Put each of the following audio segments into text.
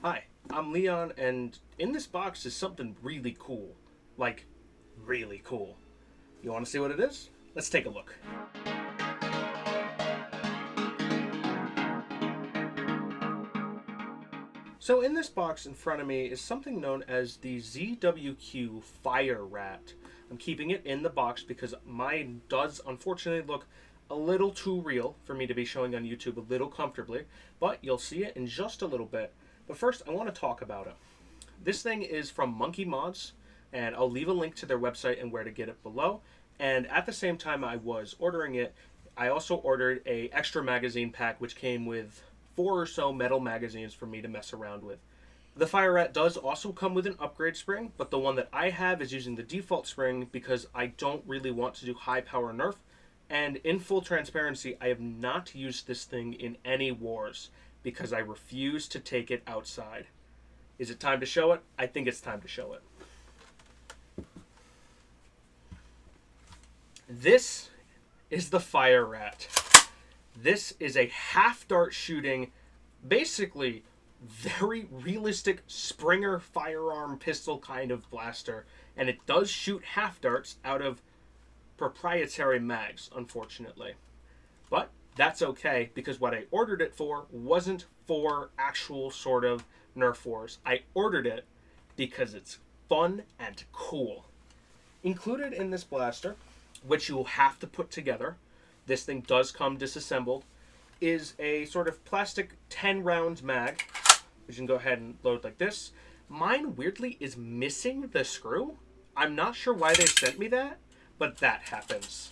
Hi, I'm Leon, and in this box is something really cool. Like, really cool. You want to see what it is? Let's take a look. So in this box in front of me is something known as the ZWQ Fire Rat. I'm keeping it in the box because mine does unfortunately look a little too real for me to be showing on YouTube a little comfortably, but you'll see it in just a little bit. But first, I want to talk about it. This thing is from Monkee Mods, and I'll leave a link to their website and where to get it below. And at the same time I was ordering it, I also ordered a extra magazine pack which came with 4 or so metal magazines for me to mess around with. The Fire Rat does also come with an upgrade spring, but the one that I have is using the default spring because I don't really want to do high power nerf. And in full transparency, I have not used this thing in any wars because I refuse to take it outside. Is it time to show it? I think it's time to show it. This is the Fire Rat. This is a half dart shooting, basically very realistic Springer firearm pistol kind of blaster, and it does shoot half darts out of proprietary mags, unfortunately. But that's okay, because what I ordered it for wasn't for actual sort of Nerf wars. I ordered it because it's fun and cool. Included in this blaster, which you'll have to put together, this thing does come disassembled, is a sort of plastic 10-round mag, which you can go ahead and load like this. Mine, weirdly, is missing the screw. I'm not sure why they sent me that, but that happens.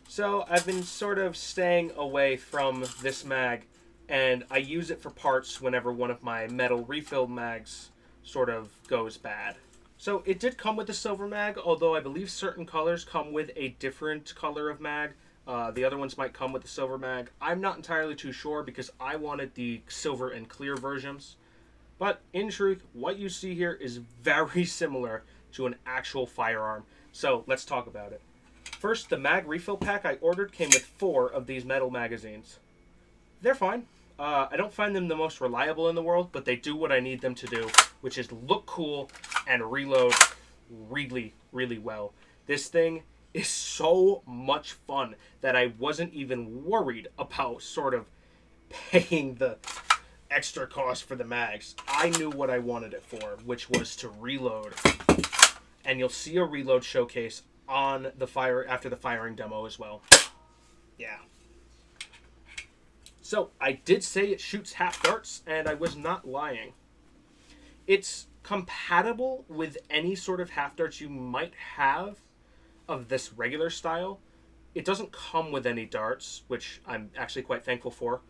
So I've been sort of staying away from this mag, and I use it for parts whenever one of my metal refill mags sort of goes bad. So it did come with the silver mag, although I believe certain colors come with a different color of mag. The other ones might come with the silver mag. I'm not entirely too sure because I wanted the silver and clear versions. But in truth, what you see here is very similar to an actual firearm. So let's talk about it. First, the mag refill pack I ordered came with 4 of these metal magazines. They're fine. I don't find them the most reliable in the world, but they do what I need them to do, which is look cool and reload really, really well. This thing is so much fun that I wasn't even worried about sort of paying the extra cost for the mags. I knew what I wanted it for, which was to reload. And you'll see a reload showcase on the after the firing demo as well. Yeah. So I did say it shoots half darts, and I was not lying. It's compatible with any sort of half darts you might have of this regular style. It doesn't come with any darts, which I'm actually quite thankful for.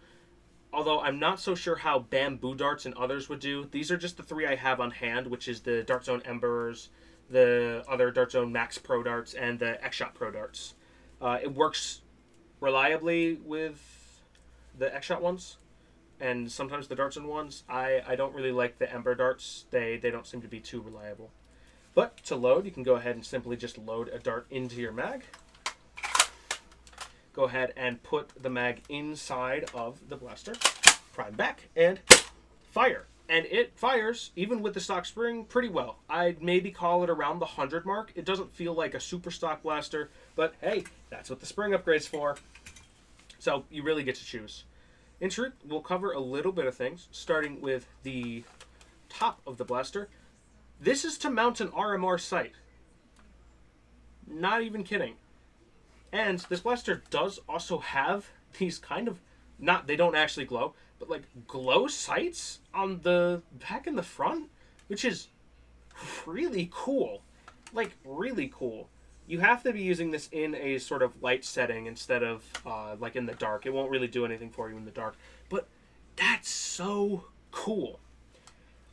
Although I'm not so sure how bamboo darts and others would do. These are just the 3 I have on hand, which is the Dart Zone Embers, the other Dart Zone Max Pro darts, and the X-Shot Pro darts. It works reliably with the X-Shot ones, and sometimes the Dart Zone ones. I don't really like the Ember darts. They don't seem to be too reliable. But to load, you can go ahead and simply just load a dart into your mag. Go ahead and put the mag inside of the blaster, prime back, and fire. And it fires, even with the stock spring, pretty well. I'd maybe call it around the 100 mark. It doesn't feel like a super stock blaster, but hey, that's what the spring upgrade's for. So you really get to choose. In truth, we'll cover a little bit of things, starting with the top of the blaster. This is to mount an RMR sight. Not even kidding. And this blaster does also have these kind of, they don't actually glow, but like glow sights on the back and the front, which is really cool. Like, really cool. You have to be using this in a sort of light setting instead of like in the dark. It won't really do anything for you in the dark. But that's so cool.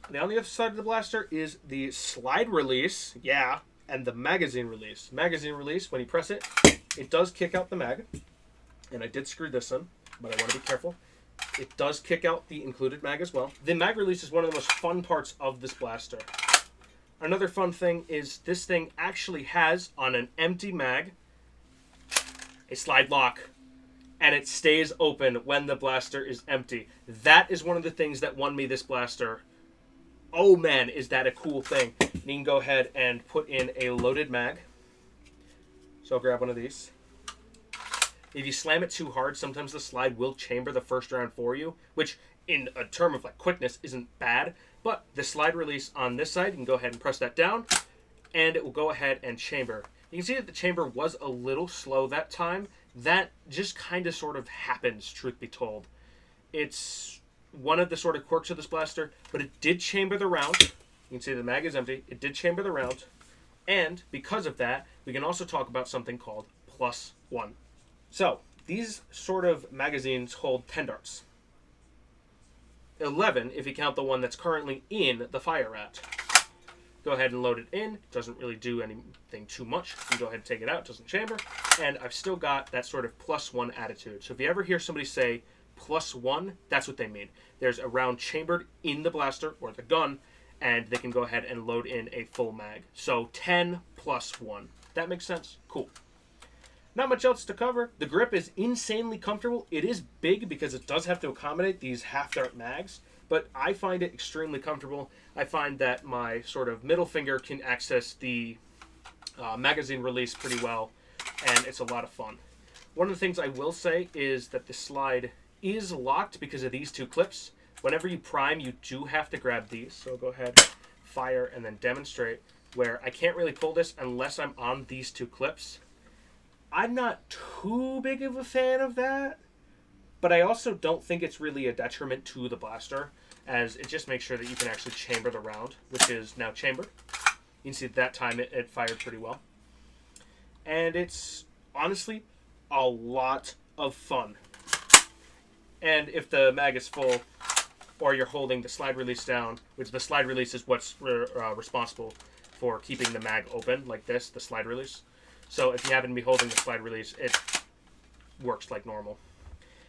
Now, on the other side of the blaster is the slide release, yeah, and the magazine release. Magazine release, when you press it, it does kick out the mag. And I did screw this in, but I want to be careful. It does kick out the included mag as well. The mag release is one of the most fun parts of this blaster. Another fun thing is this thing actually has, on an empty mag, a slide lock. And it stays open when the blaster is empty. That is one of the things that won me this blaster oh man, is that a cool thing. And you can go ahead and put in a loaded mag. So I'll grab one of these. If you slam it too hard, sometimes the slide will chamber the first round for you, which in a term of like quickness isn't bad, but the slide release on this side, you can go ahead and press that down, and it will go ahead and chamber. You can see that the chamber was a little slow that time. That just kind of sort of happens, truth be told. It's one of the sort of quirks of this blaster, but it did chamber the round. You can see the mag is empty. It did chamber the round, and because of that, we can also talk about something called +1. So, these sort of magazines hold 10 darts. 11 if you count the one that's currently in the fire rat. Go ahead and load it in. It doesn't really do anything too much. You can go ahead and take it out. It doesn't chamber. And I've still got that sort of +1 attitude. So if you ever hear somebody say +1, that's what they mean. There's a round chambered in the blaster or the gun, and they can go ahead and load in a full mag. So 10 +1. That makes sense? Cool. Not much else to cover. The grip is insanely comfortable. It is big because it does have to accommodate these half-dart mags, but I find it extremely comfortable. I find that my sort of middle finger can access the magazine release pretty well, and it's a lot of fun. One of the things I will say is that the slide is locked because of these two clips. Whenever you prime, you do have to grab these. So I'll go ahead, fire, and then demonstrate, where I can't really pull this unless I'm on these two clips. I'm not too big of a fan of that, but I also don't think it's really a detriment to the blaster, as it just makes sure that you can actually chamber the round, which is now chambered. You can see that time it fired pretty well. And it's honestly a lot of fun. And if the mag is full, or you're holding the slide release down, which the slide release is what's responsible for keeping the mag open, like this, the slide release. So if you happen to be holding the slide release, it works like normal.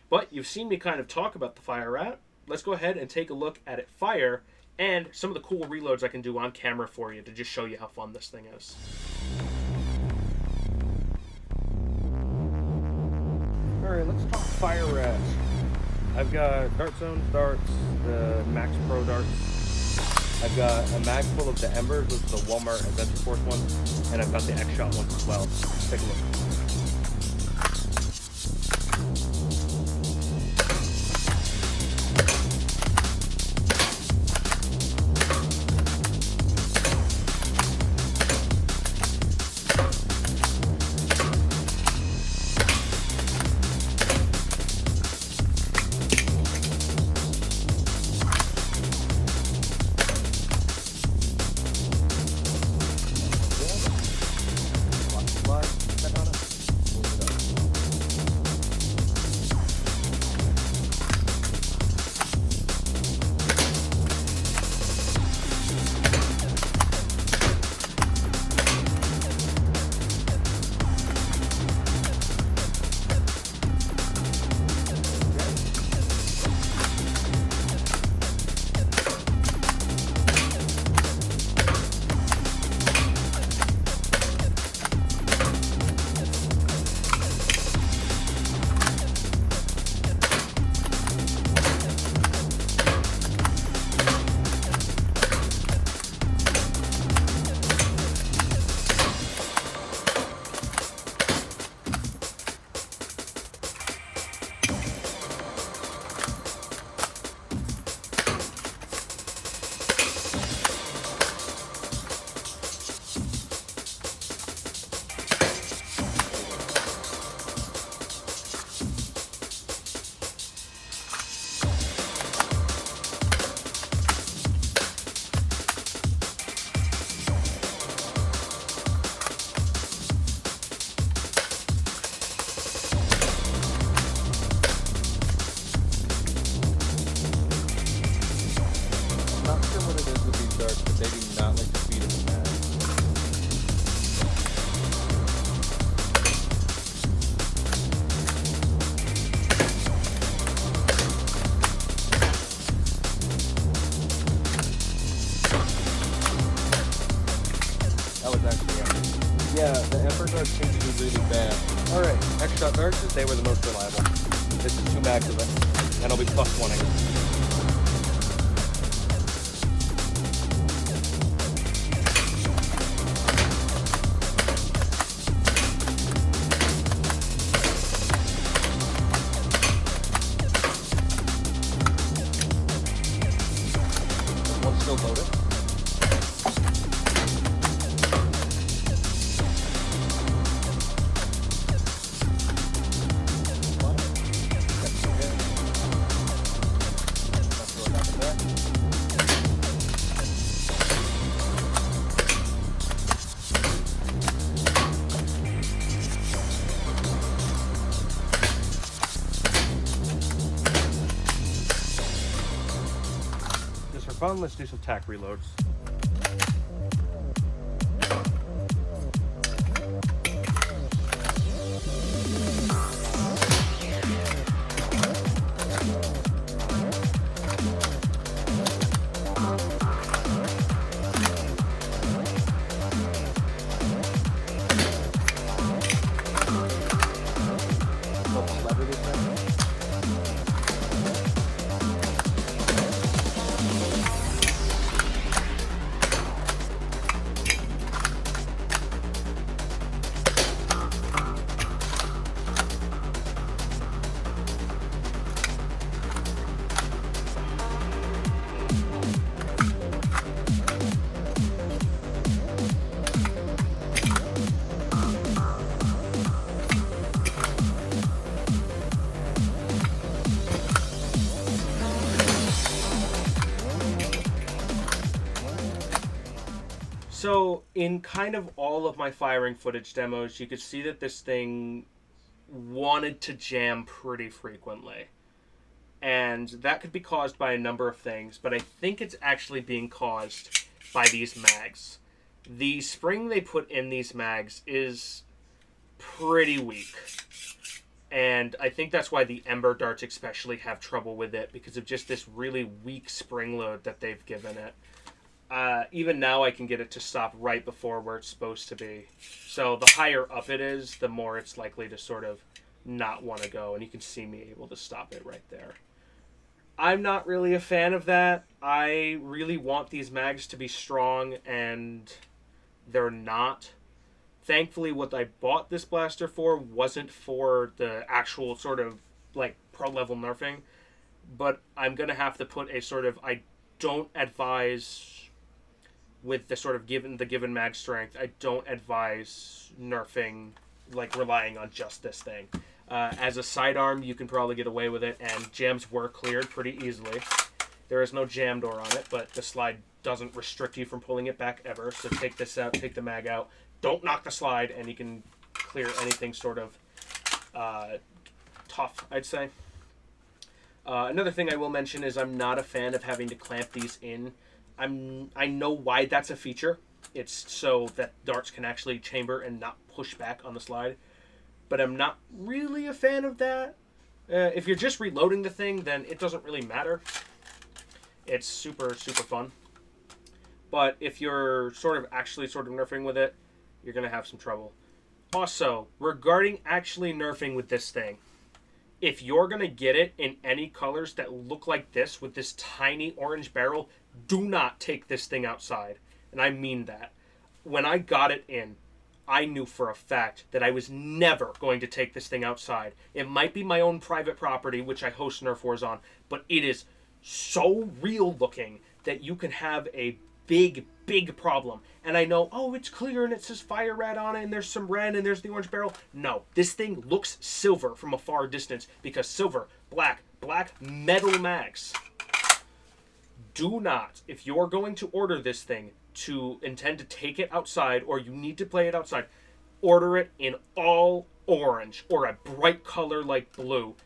But you've seen me kind of talk about the fire rat. Let's go ahead and take a look at it fire and some of the cool reloads I can do on camera for you to just show you how fun this thing is. Alright, let's talk fire rat. I've got Dart Zone darts, the Max Pro darts. I've got a mag full of the Embers, those are the Walmart Adventure Force ones, and I've got the X-Shot ones as well. Let's take a look. Yeah, the Emperor darts seem to be really bad. Alright, X-Shot darts, they were the most reliable. This is 2 mags of it, and I'll be +1ing. fun, let's do some tack reloads. So, in kind of all of my firing footage demos, you could see that this thing wanted to jam pretty frequently. And that could be caused by a number of things, but I think it's actually being caused by these mags. The spring they put in these mags is pretty weak. And I think that's why the Ember darts especially have trouble with it, because of just this really weak spring load that they've given it. Even now I can get it to stop right before where it's supposed to be. So the higher up it is, the more it's likely to sort of not want to go. And you can see me able to stop it right there. I'm not really a fan of that. I really want these mags to be strong, and they're not. Thankfully, what I bought this blaster for wasn't for the actual sort of like pro level nerfing. But I'm going to have to put a sort of, I don't advise... with the sort of given mag strength, I don't advise nerfing, like relying on just this thing. As a sidearm, you can probably get away with it, and jams were cleared pretty easily. There is no jam door on it, but the slide doesn't restrict you from pulling it back ever. So take this out, take the mag out, don't knock the slide, and you can clear anything sort of tough, I'd say. Another thing I will mention is I'm not a fan of having to clamp these in. I know why that's a feature. It's so that darts can actually chamber and not push back on the slide. But I'm not really a fan of that. If you're just reloading the thing, then it doesn't really matter. It's super, super fun. But if you're sort of nerfing with it, you're going to have some trouble. Also, regarding actually nerfing with this thing, if you're going to get it in any colors that look like this with this tiny orange barrel, do not take this thing outside. And I mean that. When I got it in, I knew for a fact that I was never going to take this thing outside. It might be my own private property, which I host Nerf Wars on, but it is so real looking that you can have a big, big problem. And I know, oh, it's clear and it says Fire Rat on it and there's some red and there's the orange barrel. No, this thing looks silver from a far distance because silver, black metal mags. Do not, if you're going to order this thing to intend to take it outside or you need to play it outside, order it in all orange or a bright color like blue.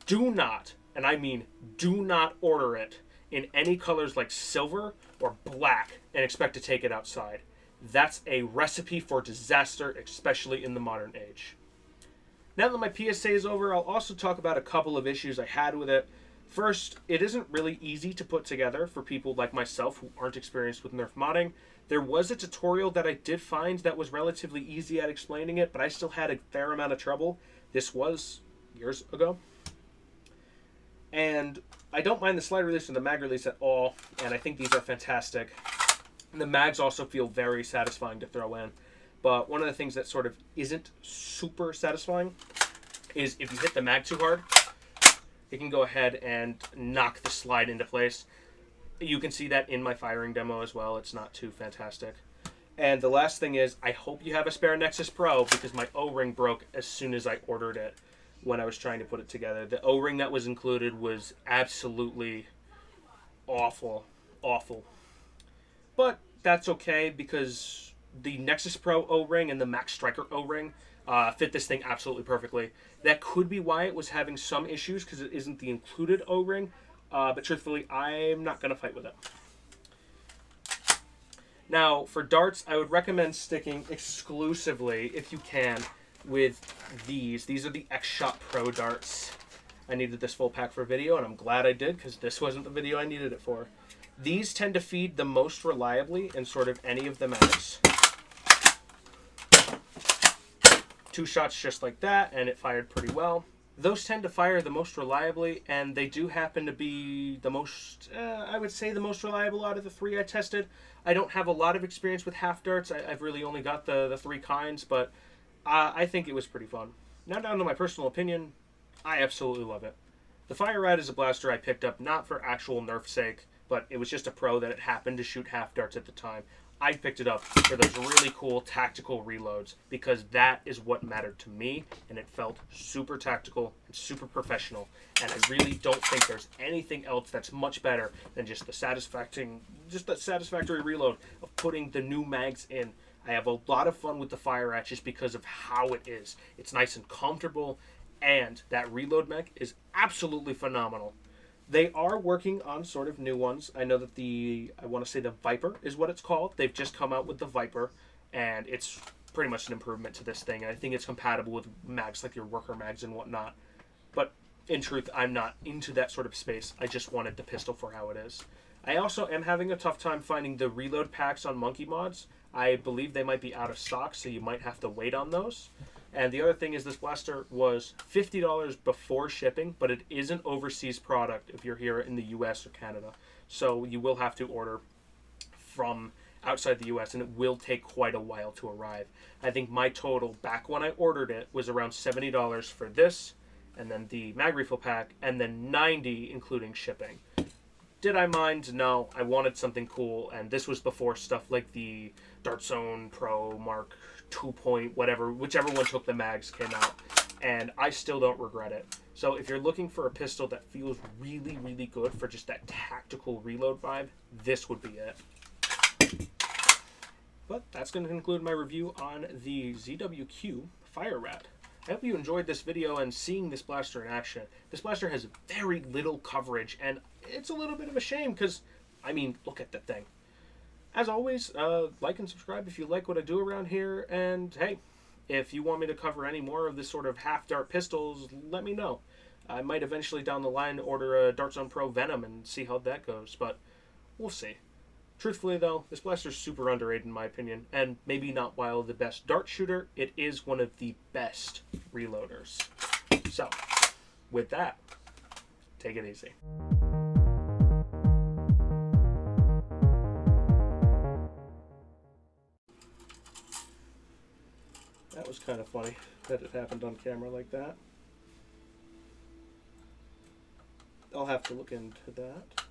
Do not, and I mean do not order it in any colors like silver or black and expect to take it outside. That's a recipe for disaster, especially in the modern age. Now that my PSA is over, I'll also talk about a couple of issues I had with it. First, it isn't really easy to put together for people like myself who aren't experienced with Nerf modding. There was a tutorial that I did find that was relatively easy at explaining it, but I still had a fair amount of trouble. This was years ago. And I don't mind the slide release and the mag release at all, and I think these are fantastic. And the mags also feel very satisfying to throw in. But one of the things that sort of isn't super satisfying is if you hit the mag too hard, it can go ahead and knock the slide into place. You can see that in my firing demo as well. It's not too fantastic. And the last thing is, I hope you have a spare Nexus Pro because my O-ring broke as soon as I ordered it when I was trying to put it together. The O-ring that was included was absolutely awful. Awful. But that's okay because the Nexus Pro O-ring and the Max Striker O-ring fit this thing absolutely perfectly. That could be why it was having some issues because it isn't the included O-ring. But truthfully, I'm not going to fight with it. Now, for darts, I would recommend sticking exclusively, if you can, with these. These are the X-Shot Pro darts. I needed this full pack for video, and I'm glad I did, because this wasn't the video I needed it for. These tend to feed the most reliably in sort of any of the mags. 2 shots just like that, and it fired pretty well. Those tend to fire the most reliably, and they do happen to be the most, I would say, the most reliable out of the 3 I tested. I don't have a lot of experience with half darts. I've really only got the 3 kinds, but I think it was pretty fun. Now down to my personal opinion, I absolutely love it. The Fire Rat is a blaster I picked up not for actual nerf sake, but it was just a pro that it happened to shoot half darts at the time. I picked it up for those really cool tactical reloads because that is what mattered to me, and it felt super tactical and super professional. And I really don't think there's anything else that's much better than just the satisfactory reload of putting the new mags in. I have a lot of fun with the Fire Rat just because of how it is. It's nice and comfortable, and that reload mech is absolutely phenomenal. They are working on sort of new ones. I know that I want to say the Viper is what it's called. They've just come out with the Viper, and it's pretty much an improvement to this thing. I think it's compatible with mags like your worker mags and whatnot. But in truth, I'm not into that sort of space. I just wanted the pistol for how it is. I also am having a tough time finding the reload packs on Monkey Mods. I believe they might be out of stock, so you might have to wait on those. And the other thing is this blaster was $50 before shipping, but it is an overseas product if you're here in the US or Canada. So you will have to order from outside the US, and it will take quite a while to arrive. I think my total back when I ordered it was around $70 for this, and then the mag refill pack, and then $90 including shipping. Did I mind? No. I wanted something cool, and this was before stuff like the Dart Zone Pro Mark 2 point, whatever, whichever one took the mags came out, and I still don't regret it. So if you're looking for a pistol that feels really, really good for just that tactical reload vibe, this would be it. But that's going to conclude my review on the ZWQ Fire Rat. I hope you enjoyed this video and seeing this blaster in action. This blaster has very little coverage, and it's a little bit of a shame because, I mean, look at the thing. As always, like and subscribe if you like what I do around here, and hey, if you want me to cover any more of this sort of half-dart pistols, let me know. I might eventually down the line order a Dart Zone Pro Venom and see how that goes, but we'll see. Truthfully, though, this blaster's super underrated in my opinion, and maybe not while the best dart shooter, it is one of the best reloaders. So, with that, take it easy. That was kind of funny that it happened on camera like that. I'll have to look into that.